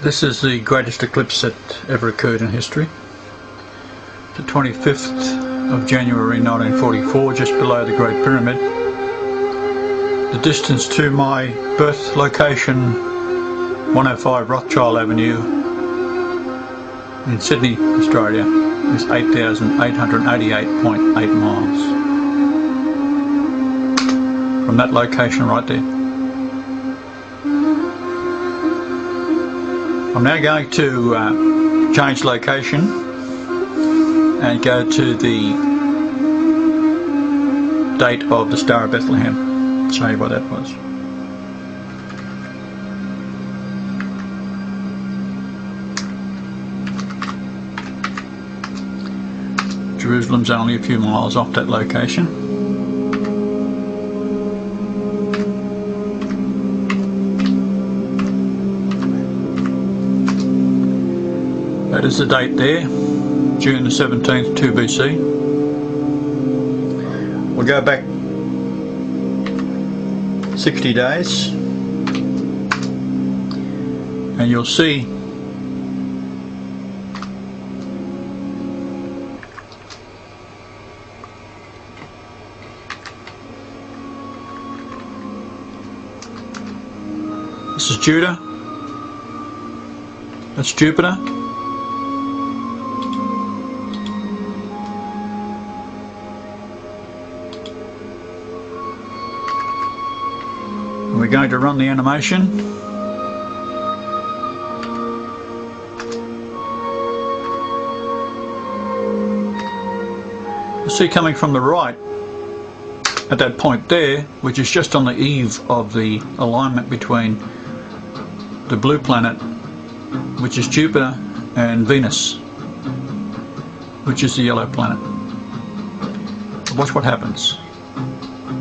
This is the greatest eclipse that ever occurred in history. The 25th of January 1944, just below the Great Pyramid. The distance to my birth location, 105 Rothschild Avenue in Sydney, Australia, is 8,888.8 miles. From that location right there. I'm now going to change location and go to the date of the Star of Bethlehem. Show you what that was. Jerusalem's only a few miles off that location. That is the date there, June the 17th, 2 BC. We'll go back 60 days and you'll see this is Judah, that's Jupiter. We're going to run the animation. You'll see coming from the right at that point there, which is just on the eve of the alignment between the blue planet, which is Jupiter, and Venus, which is the yellow planet. Watch what happens.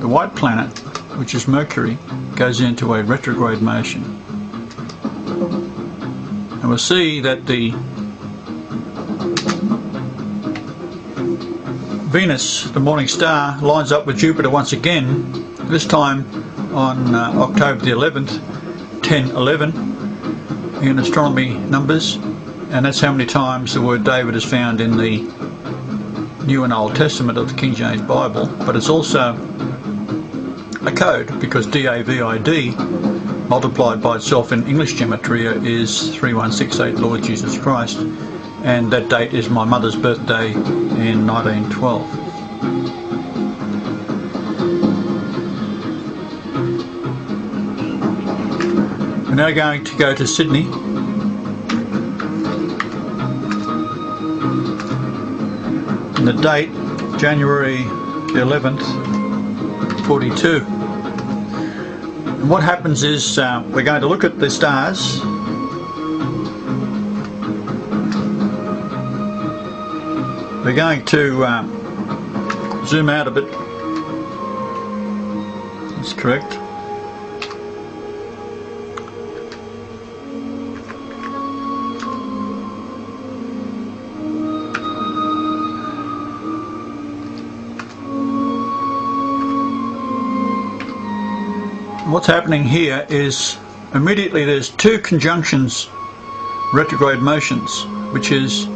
The white planet, which is Mercury, goes into a retrograde motion. And we'll see that the Venus, the morning star, lines up with Jupiter once again, this time on October the 11th, 1011 in astronomy numbers, and that's how many times the word David is found in the New and Old Testament of the King James Bible. But it's also a code, because DAVID multiplied by itself in English gematria is 3168 Lord Jesus Christ, and that date is my mother's birthday in 1912. We're now going to go to Sydney. And the date, January the 11th, 42. And what happens is we're going to look at the stars. We're going to zoom out a bit. That's correct. What's happening here is immediately there's two conjunctions, retrograde motions, which is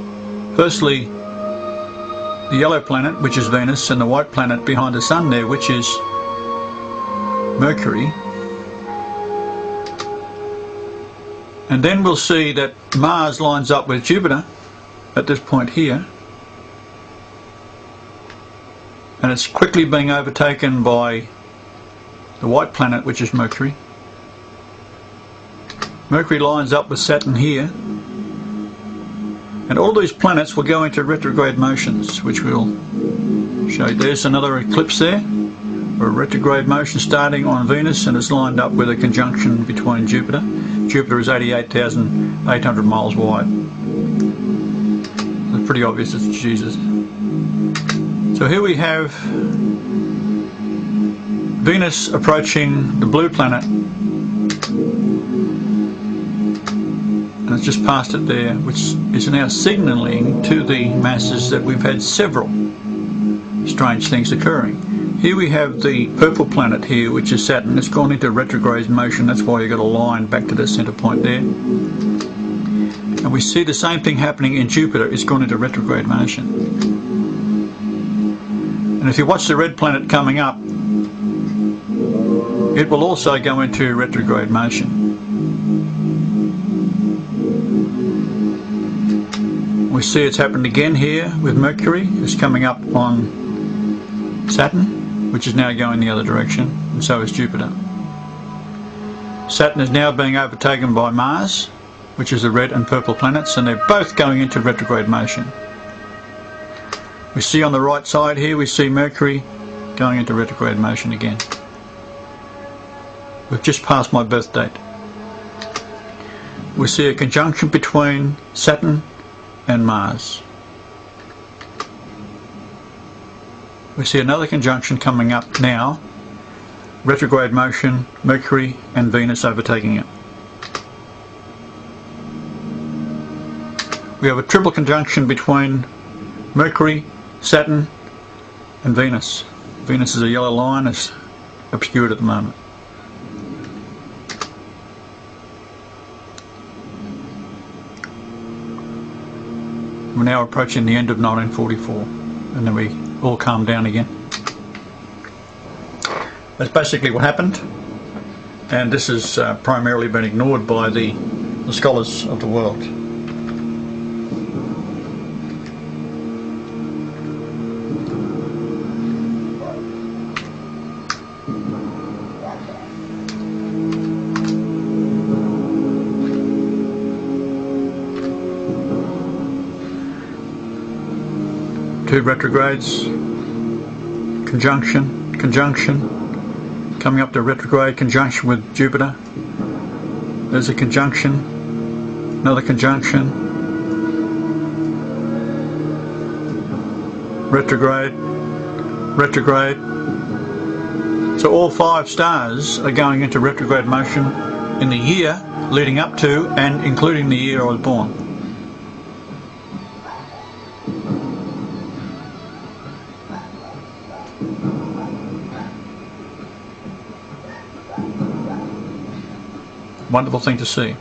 firstly the yellow planet, which is Venus, and the white planet behind the sun there, which is Mercury. And then we'll see that Mars lines up with Jupiter at this point here, and it's quickly being overtaken by the white planet, which is Mercury. Mercury lines up with Saturn here, and all these planets will go into retrograde motions, which we'll show you. There's another eclipse there, or a retrograde motion starting on Venus, and it's lined up with a conjunction between Jupiter. Jupiter is 88,800 miles wide. It's pretty obvious it's Jesus. So here we have Venus approaching the blue planet, and it's just past it there, which is now signalling to the masses that we've had several strange things occurring. Here we have the purple planet here, which is Saturn. It's gone into retrograde motion. That's why you've got a line back to the centre point there. And we see the same thing happening in Jupiter. It's gone into retrograde motion. And if you watch the red planet coming up, it will also go into retrograde motion. We see it's happened again here with Mercury. It's coming up on Saturn, which is now going the other direction, and so is Jupiter. Saturn is now being overtaken by Mars, which is the red and purple planets, and they're both going into retrograde motion. We see on the right side here, we see Mercury going into retrograde motion again. We've just passed my birth date. We see a conjunction between Saturn and Mars. We see another conjunction coming up now, retrograde motion, Mercury and Venus overtaking it. We have a triple conjunction between Mercury, Saturn and Venus. Venus is a yellow line, it's obscured at the moment. We're now approaching the end of 1944, and then we all calm down again. That's basically what happened, and this has primarily been ignored by the scholars of the world. Two retrogrades, conjunction, coming up to retrograde conjunction with Jupiter. There's a conjunction, another conjunction, retrograde. So all 5 stars are going into retrograde motion in the year leading up to and including the year I was born. Wonderful thing to see.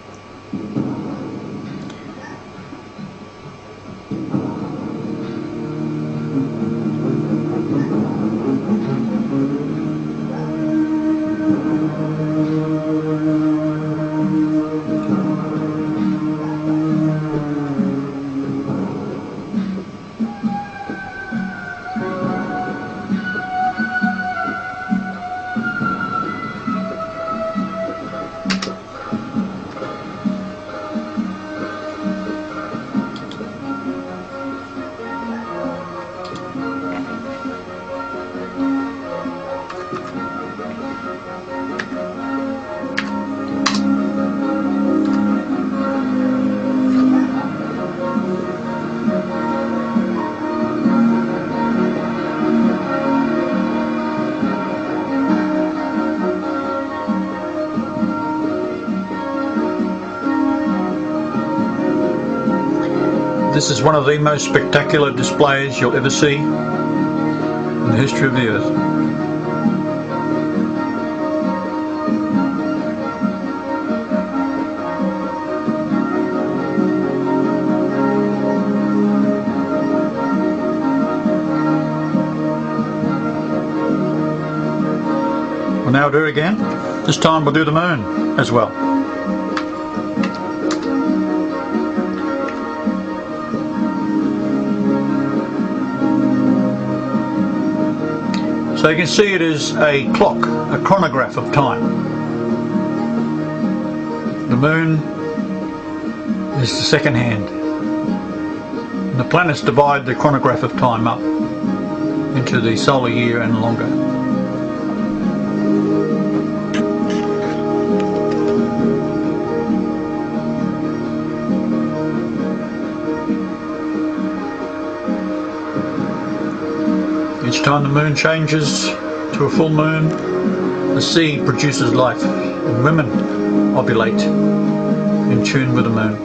This is one of the most spectacular displays you'll ever see in the history of the Earth. We'll now do it again. This time we'll do the moon as well. So you can see it is a clock, a chronograph of time. The moon is the second hand. And the planets divide the chronograph of time up into the solar year and longer. Each time the moon changes to a full moon, the sea produces life, and women ovulate in tune with the moon.